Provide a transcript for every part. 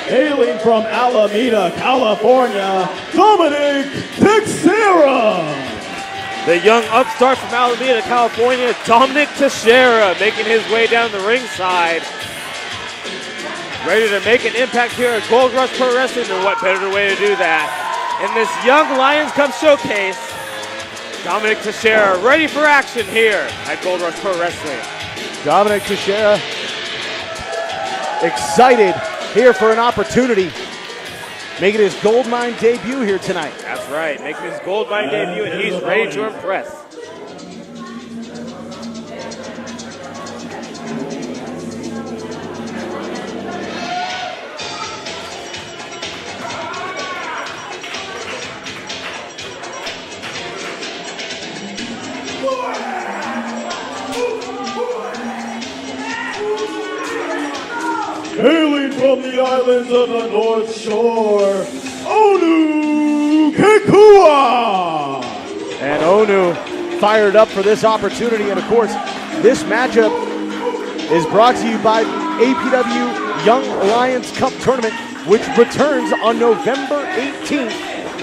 hailing from Alameda, California, Dominic Teixeira. The young upstart from Alameda, California, Dominic Teixeira, making his way down the ringside. Ready to make an impact here at Gold Rush Pro Wrestling, and what better way to do that? In this Young Lions Cup showcase, Dominic Teixeira ready for action here at Gold Rush Pro Wrestling. Dominic Teixeira excited here for an opportunity, making his Gold Mine debut here tonight. That's right, making his Gold Mine debut, and he's ready to impress. Hailing from the islands of the North Shore, Onu Kekua. And Onu fired up for this opportunity. And of course, this matchup is brought to you by APW Young Lions Cup Tournament, which returns on November 18th.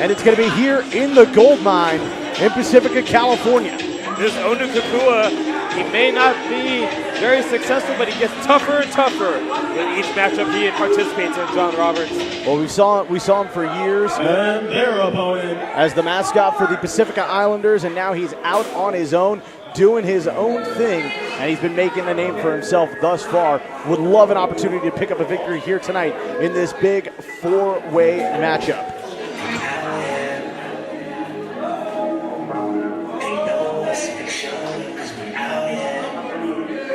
And it's going to be here in the Gold Mine in Pacifica, California. This Onu Kekua, he may not be very successful, but he gets tougher and tougher with each matchup he participates in, John Roberts. Well, we saw him for years And their opponent, as the mascot for the Pacifica Islanders, and now he's out on his own, doing his own thing, and he's been making a name for himself thus far. Would love an opportunity to pick up a victory here tonight in this big four-way matchup.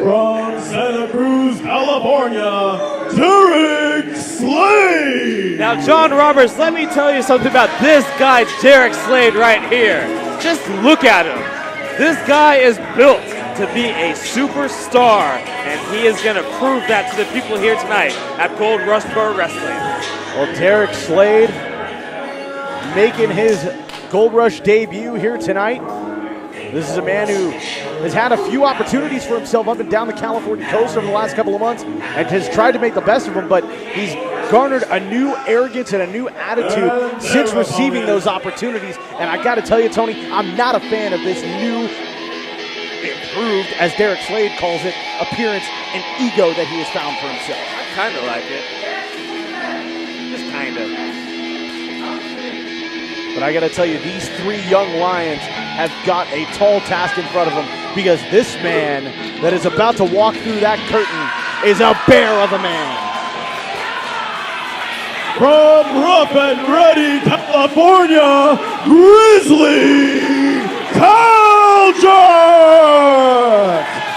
from Santa Cruz, California, Derek Slade. Now, John Roberts, let me tell you something about this guy, Derek Slade, right here. Just look at him. This guy is built to be a superstar, and he is going to prove that to the people here tonight at Gold Rush Pro Wrestling. Well, Derek Slade making his Gold Rush debut here tonight. This is a man who has had a few opportunities for himself up and down the California coast over the last couple of months and has tried to make the best of them, but he's garnered a new arrogance and a new attitude since receiving those opportunities. And I got to tell you, Tony, I'm not a fan of this new, improved, as Derek Slade calls it, appearance and ego that he has found for himself. I kind of like it. Just kind of. But I got to tell you, these three young Lions have got a tall task in front of them, because this man that is about to walk through that curtain is a bear of a man. From rough and ready California, Grizzly Caljack!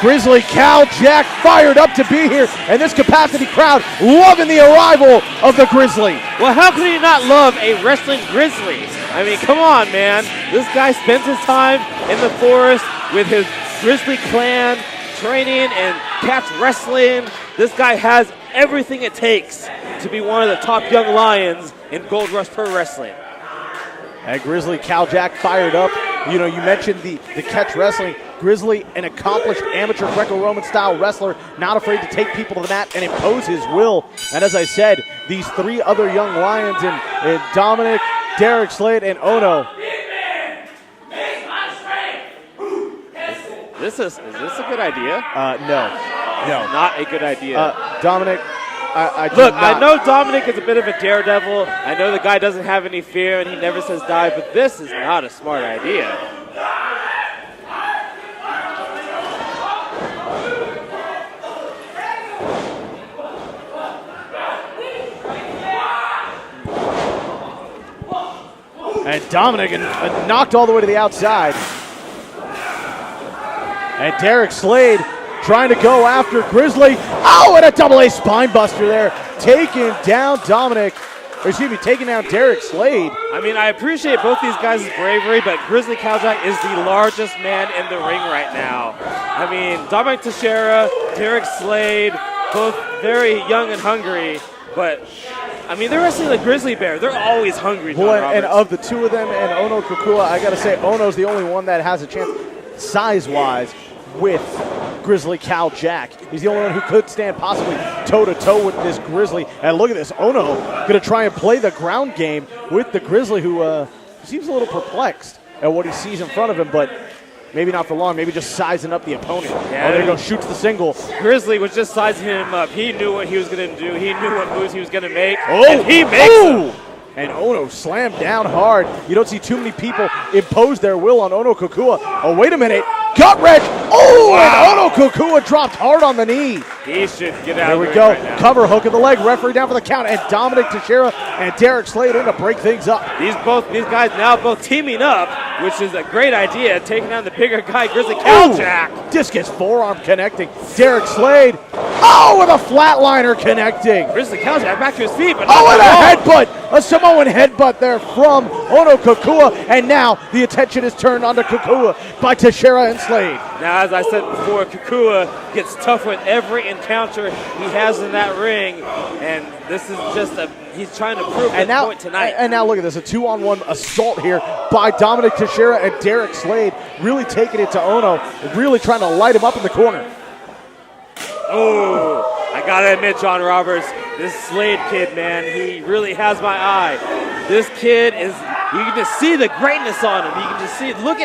Grizzly Caljack fired up to be here, and this capacity crowd loving the arrival of the Grizzly. Well, how could he not love a wrestling Grizzly? I mean, come on, man. This guy spends his time in the forest with his Grizzly clan, training and catch wrestling. This guy has everything it takes to be one of the top young lions in Gold Rush Pro Wrestling. And Grizzly Caljack fired up. You know, you mentioned the catch wrestling. Grizzly, an accomplished amateur Greco-Roman style wrestler, not afraid to take people to the mat and impose his will. And as I said, these three other young lions in Dominic, Derek Slade, and Ono. Is this a good idea? No. Not a good idea. Dominic, I know Dominic is a bit of a daredevil. I know the guy doesn't have any fear and he never says die, but this is not a smart idea. And Dominic knocked all the way to the outside. And Derek Slade trying to go after Grizzly. Oh, and a double A spine buster there. Taking down taking down Derek Slade. I mean, I appreciate both these guys' bravery, but Grizzly Caljack is the largest man in the ring right now. I mean, Dominic Teixeira, Derek Slade, both very young and hungry, but I mean, they're wrestling the Grizzly Bear. They're always hungry, John Roberts. And of the two of them and Ono Kekua, I got to say, Ono's the only one that has a chance size-wise. with Grizzly Cal Jack. He's the only one who could stand possibly toe-to-toe with this Grizzly. And look at this, Ono going to try and play the ground game with the Grizzly, who seems a little perplexed at what he sees in front of him, but maybe not for long, maybe just sizing up the opponent. Yeah, there you go, shoots the single. Grizzly was just sizing him up. He knew what he was going to do. He knew what moves he was going to make. Oh, and he makes them. And Ono slammed down hard. You don't see too many people impose their will on Ono Kokua. Oh, wait a minute. Gut wrench. Oh, wow. And Ono Kokua dropped hard on the knee. He should get out There of we the go. ring right now. Cover hook of the leg. Referee down for the count. And Dominic Teixeira and Derek Slade in to break things up. These guys now both teaming up, which is a great idea, taking down the bigger guy, Grizzly Cal Jack. Discus forearm connecting. Derek Slade. Oh, with a flatliner connecting. Grizzly Cal Jack back to his feet, but Oh, and not a headbutt. A Samoan headbutt there from Ono Kokua. And now the attention is turned onto Kokua by Teixeira and Slade. Now, as I said before, Kokua gets tough with every encounter he has in that ring, and this is just he's trying to prove his point tonight. And now look at this, a 2-on-1 assault here by Dominic Teixeira and Derek Slade, really taking it to Ono, really trying to light him up in the corner. Oh, I gotta admit, John Roberts, this Slade kid, man, he really has my eye. This kid is, you can just see the greatness on him. You can just see, look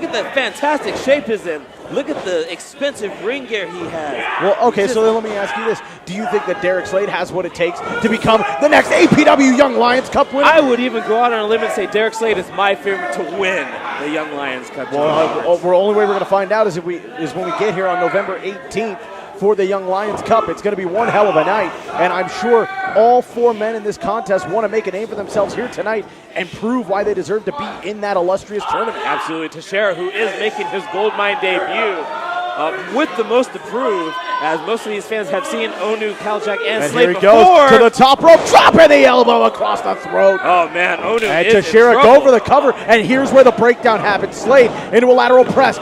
at the fantastic shape he's in. Look at the expensive ring gear he has. Well, okay, so then let me ask you this. Do you think that Derek Slade has what it takes to become the next APW Young Lions Cup winner? I would even go out on a limb and say Derek Slade is my favorite to win the Young Lions Cup. Well, the only way we're going to find out is when we get here on November 18th for the Young Lions Cup. It's going to be one hell of a night, and I'm sure all four men in this contest want to make a name for themselves here tonight and prove why they deserve to be in that illustrious tournament. Absolutely. Teixeira, who is making his gold mine debut with the most to prove, as most of these fans have seen Onu, Kaljak, and Slade here he before. Goes to the top rope, dropping the elbow across the throat. Oh, man, Onu and is Teixeira in trouble. go for the cover, and here's where the breakdown happens. Slade into a lateral press.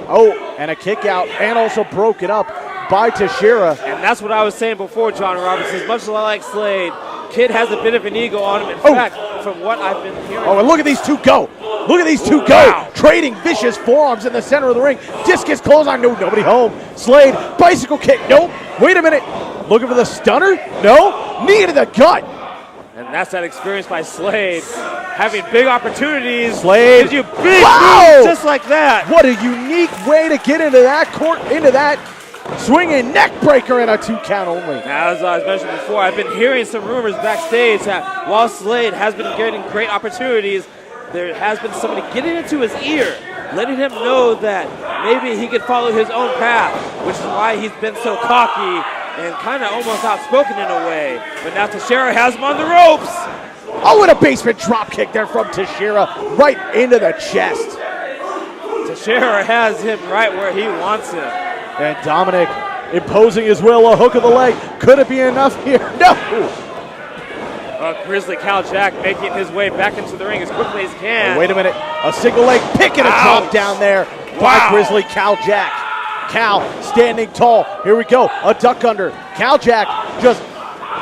Oh, and a kick out, and also broke it up by Teixeira. And that's what I was saying before, John Roberts. As much as I like Slade, Kid has a bit of an ego on him. In fact, from what I've been hearing. Oh, and look at these two go. Look at these two go. Trading vicious forearms in the center of the ring. Discus clothesline. No, nobody home. Slade, bicycle kick. Nope. Wait a minute. Looking for the stunner? No. Knee to the gut. And that's that experience by Slade. Having big opportunities. Slade. Gives you big moves just like that. What a unique way to get into that court, into that swinging neck breaker and a 2 count only. Now, as I mentioned before, I've been hearing some rumors backstage that while Slade has been getting great opportunities, there has been somebody getting into his ear, letting him know that maybe he could follow his own path, which is why he's been so cocky and kind of almost outspoken in a way. But now Teixeira has him on the ropes. Oh, and a basement drop kick there from Teixeira right into the chest. Teixeira has him right where he wants him. And Dominic imposing his will, a hook of the leg. Could it be enough here? No! Grizzly Cal Jack making his way back into the ring as quickly as he can. Oh, wait a minute. A single leg pick and a drop down there by Grizzly Cal Jack. Cal standing tall. Here we go. A duck under. Cal Jack just,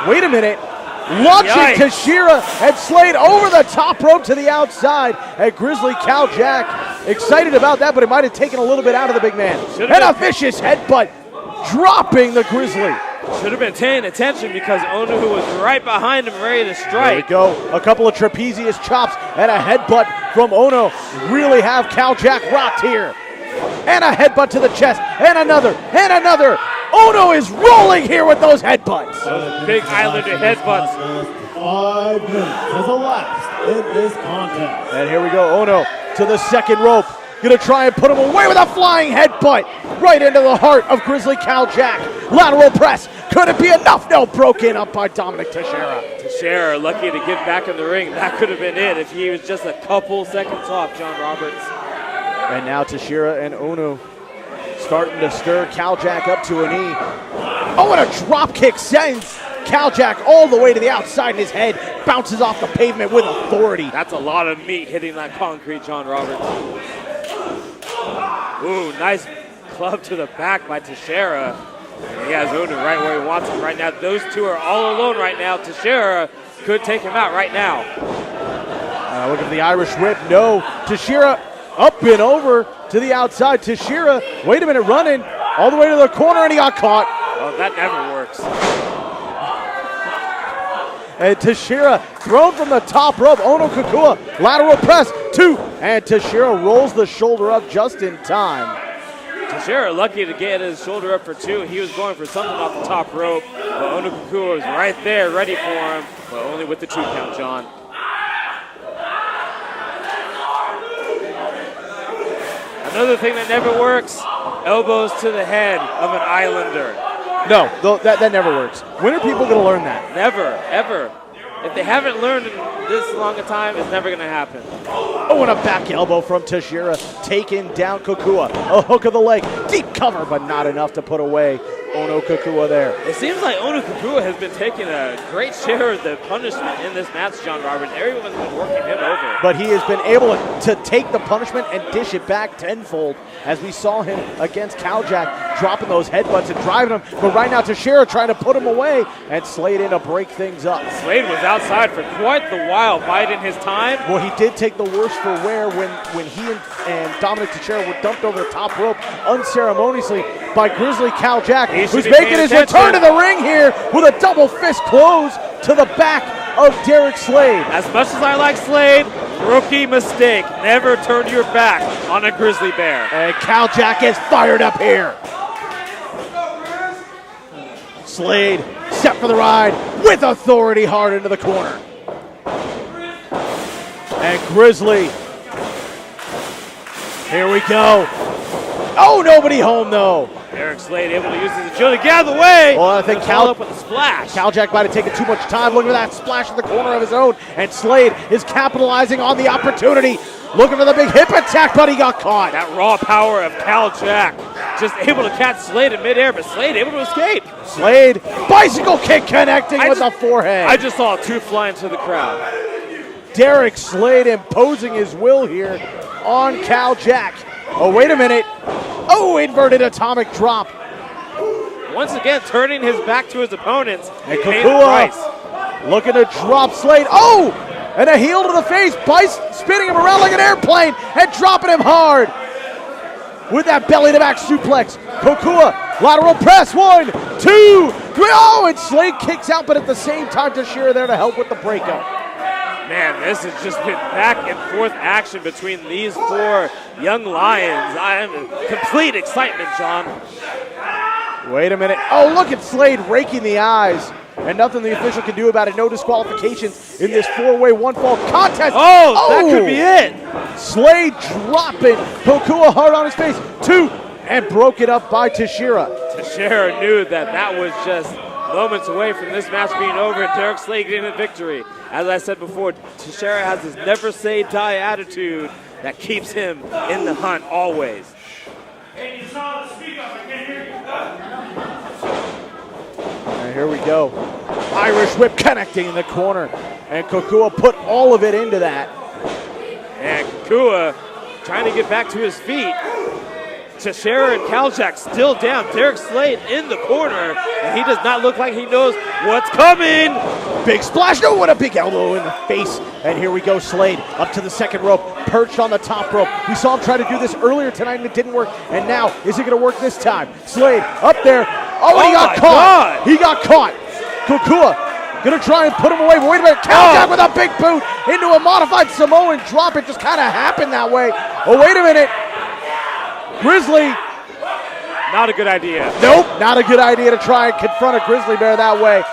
wait a minute. Launching Teixeira and Slade over the top rope to the outside. And Grizzly Cal Jack excited about that, but it might have taken a little bit out of the big man. And a vicious headbutt dropping the Grizzly. Should have been paying attention because Onu was right behind him ready to strike. There we go. A couple of trapezius chops and a headbutt from Ono. Really have Cal Jack rocked here. And a headbutt to the chest. And another. And another. Ono is rolling here with those headbutts. Those big Islander headbutts. 5 minutes has elapsed in this contest. And here we go. Ono to the second rope. Gonna try and put him away with a flying headbutt right into the heart of Grizzly Cal Jack. Lateral press. Could it be enough? No, broken up by Dominic Teixeira. Teixeira lucky to get back in the ring. That could have been it if he was just a couple seconds off, John Roberts. And now Teixeira and Ono starting to stir Cal Jack up to a knee. Oh, and a drop kick sends Cal Jack all the way to the outside, and his head bounces off the pavement with authority. That's a lot of meat hitting that concrete, John Roberts. Ooh, nice club to the back by Teixeira. And he has Ono right where he wants him right now. Those two are all alone right now. Teixeira could take him out right now. Look at the Irish whip. No. Teixeira up and over. to the outside. Teixeira, wait a minute, running all the way to the corner, and he got caught. Oh, that never works. And Teixeira thrown from the top rope. Ono Kakua, lateral press, 2. And Teixeira rolls the shoulder up just in time. Teixeira lucky to get his shoulder up for 2. He was going for something off the top rope, but Ono Kakua was right there ready for him, but only with the 2 count, John. Another thing that never works, elbows to the head of an Islander. No, that never works. When are people going to learn that? Never, ever. If they haven't learned in this long a time, it's never going to happen. Oh, and a back elbow from Teixeira, taking down Kakua. A hook of the leg, deep cover, but not enough to put away Ono Kakua there. It seems like Ono Kakua has been taking a great share of the punishment in this match, John Roberts. Everyone's been working him over. But he has been able to take the punishment and dish it back tenfold, as we saw him against Kaljak, dropping those headbutts and driving him. But right now, Teixeira trying to put him away, and Slade in to break things up. Slade was outside for quite the while, biding his time. Well, he did take the worst for wear when he and Dominic Teixeira were dumped over the top rope unceremoniously by Grizzly Kaljak, who's making his return to the ring here with a double fist close to the back of Derek Slade. As much as I like Slade, rookie mistake. Never turn your back on a grizzly bear. And Kaljak is fired up here. Slade set for the ride with authority hard into the corner. And Grizzly. Here we go. Oh, nobody home though. Derek Slade able to use his agility. Get out of the way! Well, I think up with a splash. Kaljak might have taken too much time. Look at that splash in the corner of his own. And Slade is capitalizing on the opportunity. Looking for the big hip attack, but he got caught. That raw power of Kaljak. Just able to catch Slade in midair, but Slade able to escape. Slade, bicycle kick connecting with the forehead. I just saw a 2 fly into the crowd. Derek Slade imposing his will here on Kaljak. Oh, wait a minute. Oh, inverted atomic drop. Once again, turning his back to his opponents. And Kakua looking to drop Slade. Oh, and a heel to the face. Bice spinning him around like an airplane and dropping him hard with that belly to back suplex. Kakua, lateral press. 1, 2, 3. Oh, and Slade kicks out, but at the same time, Teixeira there to help with the breakup. Man, this has just been back and forth action between these 4 young lions. I am in complete excitement, John. Wait a minute. Oh, look at Slade raking the eyes. And nothing the official can do about it. No disqualifications in this 4-way 1-fall contest. Oh, that could be it. Slade dropping Kakua hard on his face. 2, and broke it up by Teixeira. Teixeira knew that was just moments away from this match being over and Derek Slade getting a victory. As I said before, Teixeira has this never say die attitude that keeps him in the hunt always. Hey, you saw the speak up. I can't hear you. And here we go. Irish whip connecting in the corner. And Kakua put all of it into that. And Kakua trying to get back to his feet. Teixeira and Kaljak still down. Derek Slade in the corner, and he does not look like he knows what's coming. Big splash. No, what a big elbow in the face. And here we go, Slade up to the second rope, perched on the top rope. We saw him try to do this earlier tonight, and it didn't work. And now, is it going to work this time? Slade up there. Oh, and he got caught. God. He got caught. Kakua going to try and put him away. But wait a minute. Kaljak with a big boot into a modified Samoan drop. It just kind of happened that way. Oh, wait a minute. Grizzly. Not a good idea. Nope, not a good idea to try and confront a grizzly bear that way.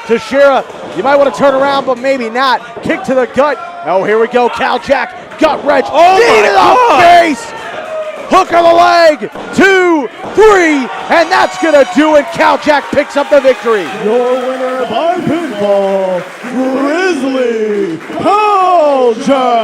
Teixeira, you might want to turn around, but maybe not. Kick to the gut. Oh, here we go. Kaljak, gut wrench. Oh, knee to the face. Hook of the leg. 2, 3, and that's going to do it. Kaljak picks up the victory. Your winner by pinfall, Grizzly Kaljak.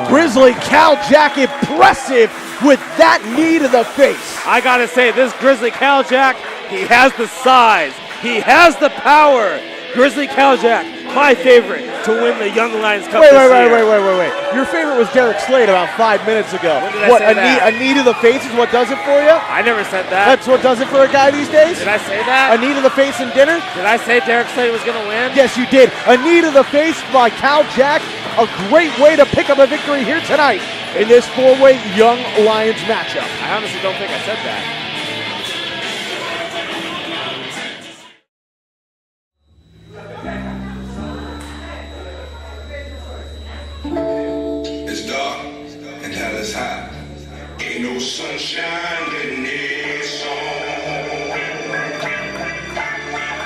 Grizzly Kaljak, impressive with that knee to the face. I gotta say, this Grizzly Kaljak, he has the size, he has the power. Grizzly Kaljak, my favorite to win the Young Lions Cup this year. Wait. Your favorite was Derek Slade about 5 minutes ago. When did I say that? A knee to the face is what does it for you? I never said that. That's what does it for a guy these days? Did I say that? A knee to the face in dinner? Did I say Derek Slade was gonna win? Yes, you did. A knee to the face by Kaljak. A great way to pick up a victory here tonight in this four-way Young Lions matchup. I honestly don't think I said that. It's dark and hell is hot. Ain't no sunshine in this song.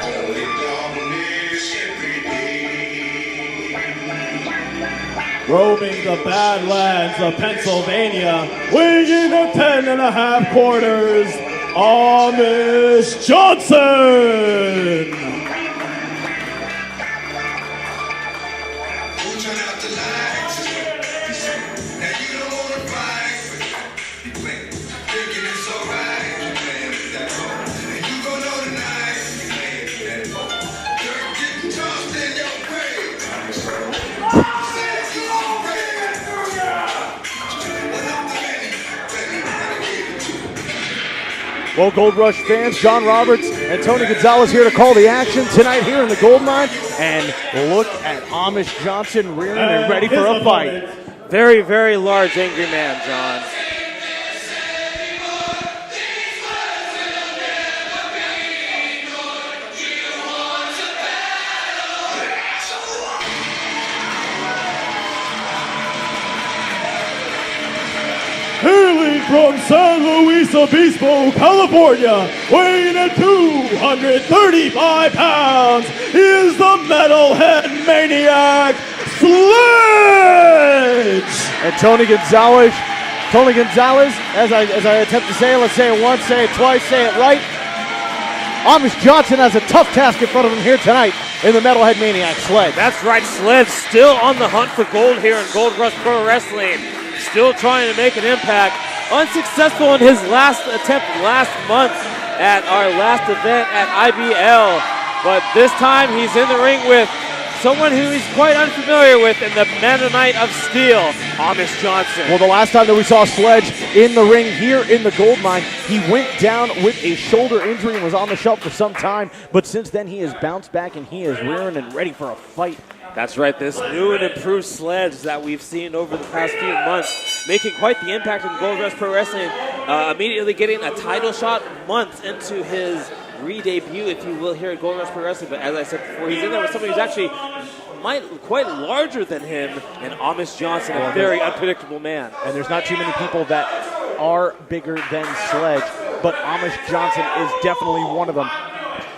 Only darkness every day. Roaming the Badlands of Pennsylvania, weighing in at 10.5 quarters, Amish Johnson. Who turned out the lights? He said, now you don't wanna fight, but you playing. Thinking it's alright, you playing with that ball. And you gon' know tonight, you playing with that ball. Dirt getting tossed in your grave. Said you on grave. What up the man? Baby, gotta give it to him. Well, Gold Rush fans, John Roberts and Tony Gonzalez here to call the action tonight here in the Gold Mine. And look at Amish Johnson rearing and ready for a fight. Very, very large, angry man, John. Hailing from San Luis Obispo, California, weighing at 235 pounds, he is the metalhead maniac, Sledge! And Tony Gonzalez, as I attempt to say it, let's say it once, say it twice, say it right. Amish Johnson has a tough task in front of him here tonight in the Metalhead Maniac Sledge. That's right, Sledge still on the hunt for gold here in Gold Rush Pro Wrestling. Still trying to make an impact. Unsuccessful in his last attempt last month at our last event at IBL. But this time he's in the ring with someone who he's quite unfamiliar with in the Mennonite of Steel, Amish Johnson. Well, the last time that we saw Sledge in the ring here in the Gold Mine, he went down with a shoulder injury and was on the shelf for some time. But since then, he has bounced back and he is rearing and ready for a fight. That's right, this new and improved Sledge that we've seen over the past few months, making quite the impact in Gold Rush Pro Wrestling, immediately getting a title shot months into his re-debut, if you will, here at Gold Rush Pro Wrestling. But as I said before, he's in there with somebody who's actually quite larger than him, and Amish Johnson, a very unpredictable man. And there's not too many people that are bigger than Sledge, but Amish Johnson is definitely one of them.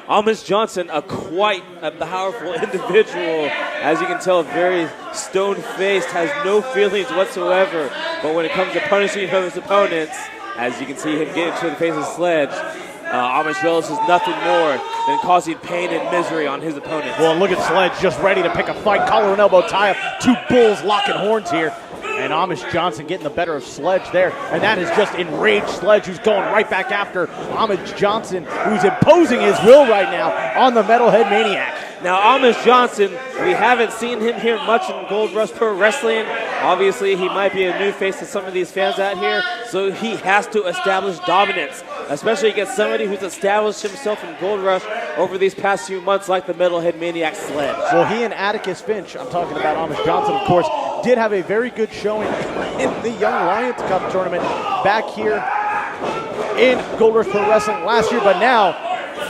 Amish Johnson, quite a powerful individual. As you can tell, very stone-faced, has no feelings whatsoever. But when it comes to punishing his opponents, as you can see him get into the face of Sledge, Amish relishes nothing more than causing pain and misery on his opponents. Well, look at Sledge just ready to pick a fight. Collar and elbow tie up. Two bulls locking horns here. And Amish Johnson getting the better of Sledge there. And that is just enraged Sledge, who's going right back after Amish Johnson, who's imposing his will right now on the Metalhead Maniac. Now, Amish Johnson, we haven't seen him here much in Gold Rush Pro Wrestling. Obviously, he might be a new face to some of these fans out here, so he has to establish dominance, especially against somebody who's established himself in Gold Rush over these past few months, like the Metalhead Maniac Sledge. Well, he and Atticus Finch, I'm talking about Amish Johnson, of course, did have a very good showing in the Young Lions Cup tournament back here in Gold Rush Pro Wrestling last year, but now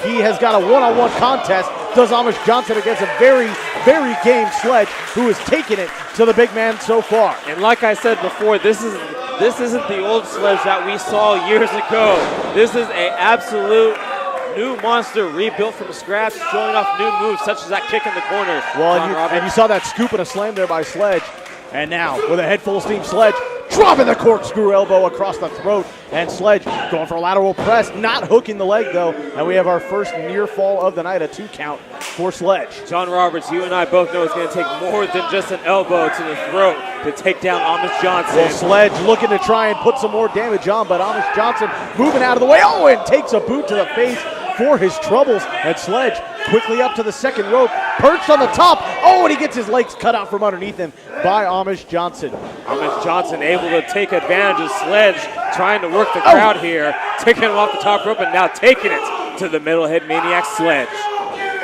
he has got a one-on-one contest. Does Amish Johnson against a very, very game Sledge, who has taken it to the big man so far. And like I said before, this isn't the old Sledge that we saw years ago. This is an absolute new monster rebuilt from scratch, showing off new moves such as that kick in the corner. Well, and you saw that scoop and a slam there by Sledge. And now, with a head full of steam, Sledge dropping the corkscrew elbow across the throat. And Sledge going for a lateral press, not hooking the leg, though. And we have our first near fall of the night, a 2 count for Sledge. John Roberts, you and I both know it's going to take more than just an elbow to the throat to take down Amish Johnson. Well, Sledge looking to try and put some more damage on, but Amish Johnson moving out of the way. Oh, and takes a boot to the face for his troubles. And Sledge quickly up to the second rope, perched on the top. Oh, and he gets his legs cut out from underneath him by Amish Johnson. Amish Johnson able to take advantage of Sledge, trying to work the crowd here, taking him off the top rope and now taking it to the Metalhead Maniac Sledge.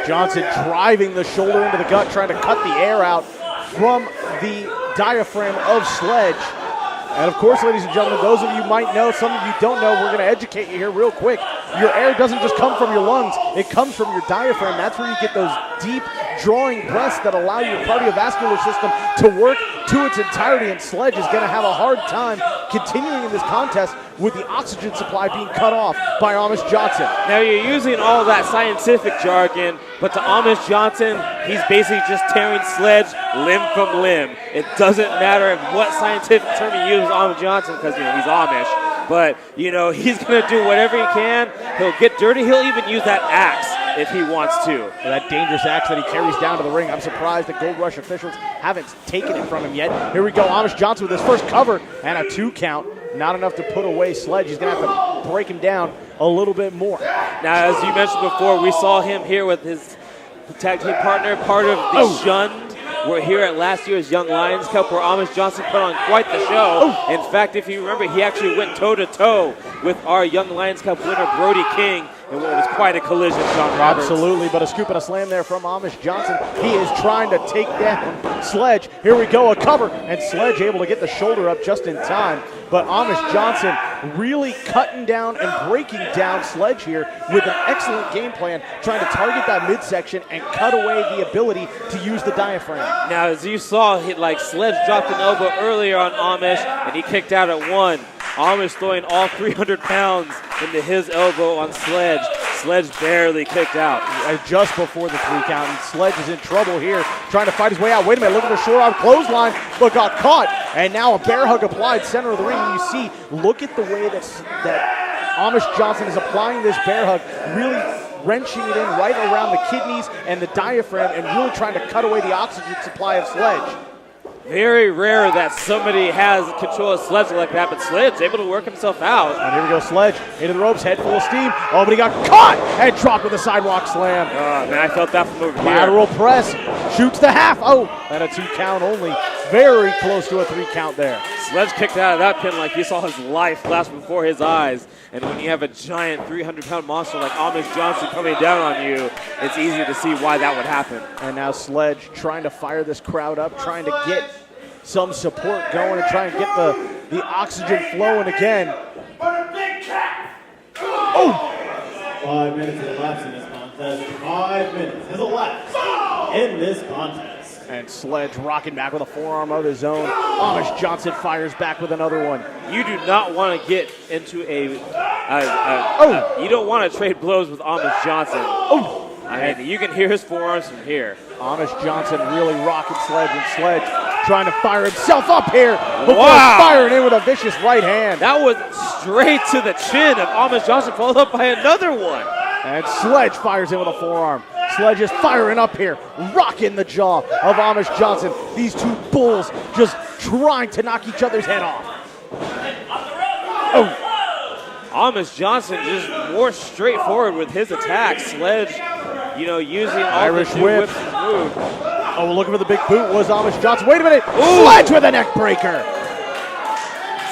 Johnson driving the shoulder into the gut, trying to cut the air out from the diaphragm of Sledge. And of course, ladies and gentlemen, those of you might know, some of you don't know, we're going to educate you here real quick. Your air doesn't just come from your lungs, it comes from your diaphragm. That's where you get those deep drawing breaths that allow your cardiovascular system to work to its entirety, and Sledge is going to have a hard time continuing in this contest with the oxygen supply being cut off by Amish Johnson. Now you're using all that scientific jargon, but to Amish Johnson, he's basically just tearing Sledge limb from limb. It doesn't matter what scientific term you use, Amish Johnson, because he's Amish. But he's going to do whatever he can. He'll get dirty. He'll even use that axe if he wants to. That dangerous axe that he carries down to the ring. I'm surprised the Gold Rush officials haven't taken it from him yet. Here we go, Amish Johnson with his first cover and a 2 count. Not enough to put away Sledge. He's going to have to break him down a little bit more. Now, as you mentioned before, we saw him here with his tag team partner, part of the Shunned. We're here at last year's Young Lions Cup, where Amish Johnson put on quite the show. In fact, if you remember, he actually went toe-to-toe with our Young Lions Cup winner, Brody King, and what was quite a collision, John Roberts. Absolutely, but a scoop and a slam there from Amish Johnson. He is trying to take down Sledge. Here we go, a cover, and Sledge able to get the shoulder up just in time. But Amish Johnson really cutting down and breaking down Sledge here with an excellent game plan, trying to target that midsection and cut away the ability to use the diaphragm. Now, as you saw, Sledge dropped an elbow earlier on Amish, and he kicked out at 1. Amish throwing all 300 pounds into his elbow on Sledge. Sledge barely kicked out. Just before the 3 count, and Sledge is in trouble here, trying to fight his way out. Wait a minute, look at the short arm clothesline, but got caught. And now a bear hug applied center of the ring. And you see, look at the way that Amish Johnson is applying this bear hug, really wrenching it in right around the kidneys and the diaphragm, and really trying to cut away the oxygen supply of Sledge. Very rare that somebody has control of Sledge like that, but Sledge's able to work himself out. And here we go, Sledge into the ropes, head full of steam. Oh, but he got caught and dropped with a sidewalk slam. Oh, man, I felt that from over here. Lateral press, shoots the half. Oh, and a 2 count only. Very close to a 3 count there. Sledge kicked out of that pin like he saw his life flash before his eyes. And when you have a giant 300-pound monster like Amish Johnson coming down on you, it's easy to see why that would happen. And now Sledge trying to fire this crowd up, trying to get some support going and try and get the oxygen flowing again. Oh! 5 minutes has elapsed in this contest. 5 minutes has elapsed in this contest. And Sledge rocking back with a forearm of his own. Amish Johnson fires back with another one. You do not want to get into you don't want to trade blows with Amish Johnson. Oh! I mean, you can hear his forearms from here. Amish Johnson really rocking Sledge, and Sledge trying to fire himself up here before Wow. firing in with a vicious right hand. That was straight to the chin of Amish Johnson, followed up by another one. And Sledge fires in with a forearm. Sledge is firing up here, rocking the jaw of Amish Johnson. These 2 bulls just trying to knock each other's head off. Oh. Amish Johnson just more straightforward with his attack. Sledge, using all Irish the whip. whips and moves. Oh, looking for the big boot was Amish Johnson. Wait a minute. Ooh. Sledge with a neck breaker.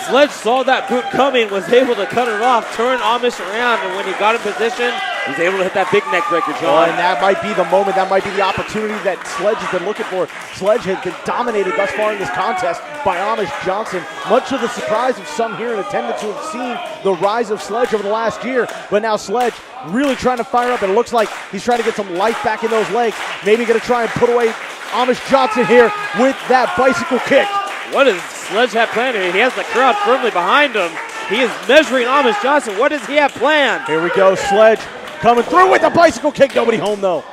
Sledge saw that boot coming, was able to cut it off, turn Amish around, and when he got in position, he was able to hit that big neck breaker, John. And that might be the moment, that might be the opportunity that Sledge has been looking for. Sledge has been dominated thus far in this contest by Amish Johnson, much to the surprise of some here in attendance who have seen the rise of Sledge over the last year. But now Sledge really trying to fire up, and it looks like he's trying to get some life back in those legs. Maybe going to try and put away Amish Johnson here with that bicycle kick. What does Sledge have planned here? He has the crowd firmly behind him. He is measuring Amish Johnson. What does he have planned? Here we go, Sledge coming through with the bicycle kick. Nobody home though.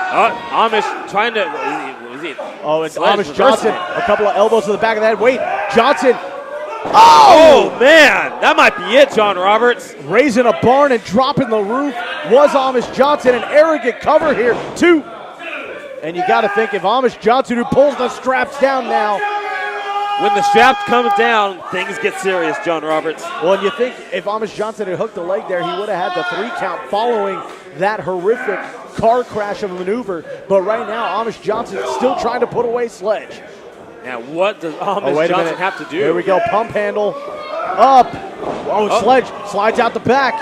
Amish trying to. Oh, it's Sledge Amish Johnson. reversing it. A couple of elbows to the back of the head. Wait, Johnson. Oh, man. That might be it, John Roberts. Raising a barn and dropping the roof was Amish Johnson. An arrogant cover here, 2. And you got to think, if Amish Johnson, who pulls the straps down now. When the strap comes down, things get serious, John Roberts. Well, and you think if Amish Johnson had hooked the leg there, he would have had the 3 count following that horrific car crash of a maneuver. But right now, Amish Johnson is still trying to put away Sledge. Now, what does Amish Johnson have to do? Here we go, pump handle, up. Oh, Sledge slides out the back.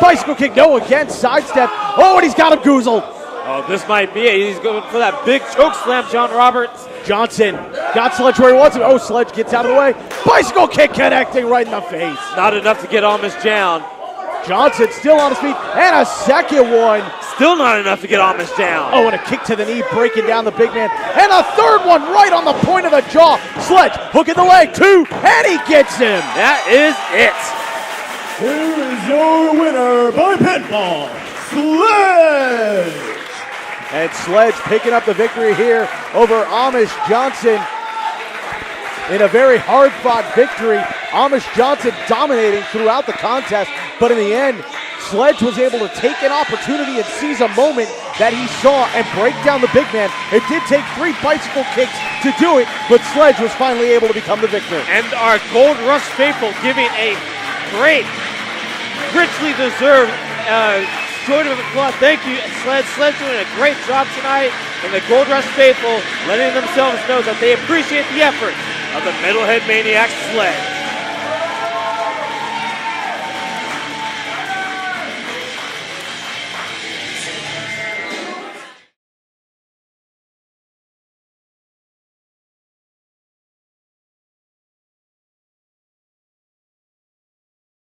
Bicycle kick, no, again, sidestep. Oh, and he's got him goozled. Oh, this might be it. He's going for that big choke slam, John Roberts. Johnson got Sledge where he wants him. Oh, Sledge gets out of the way. Bicycle kick connecting right in the face. Not enough to get Amish down. Johnson still on his feet, and a second one. Still not enough to get Amish down. Oh, and a kick to the knee, breaking down the big man. And a third one right on the point of the jaw. Sledge hooking the leg, 2, and he gets him. That is it. Here is your winner by pinfall, Sledge. And Sledge picking up the victory here over Amish Johnson in a very hard-fought victory. Amish Johnson dominating throughout the contest, but in the end, Sledge was able to take an opportunity and seize a moment that he saw and break down the big man. It did take 3 bicycle kicks to do it, but Sledge was finally able to become the victor. And our Gold Rush faithful giving a great, richly deserved short of applause. Thank you, Sledge. Sledge doing a great job tonight, and the Gold Rush faithful letting themselves know that they appreciate the effort of the Metalhead Maniac Sledge.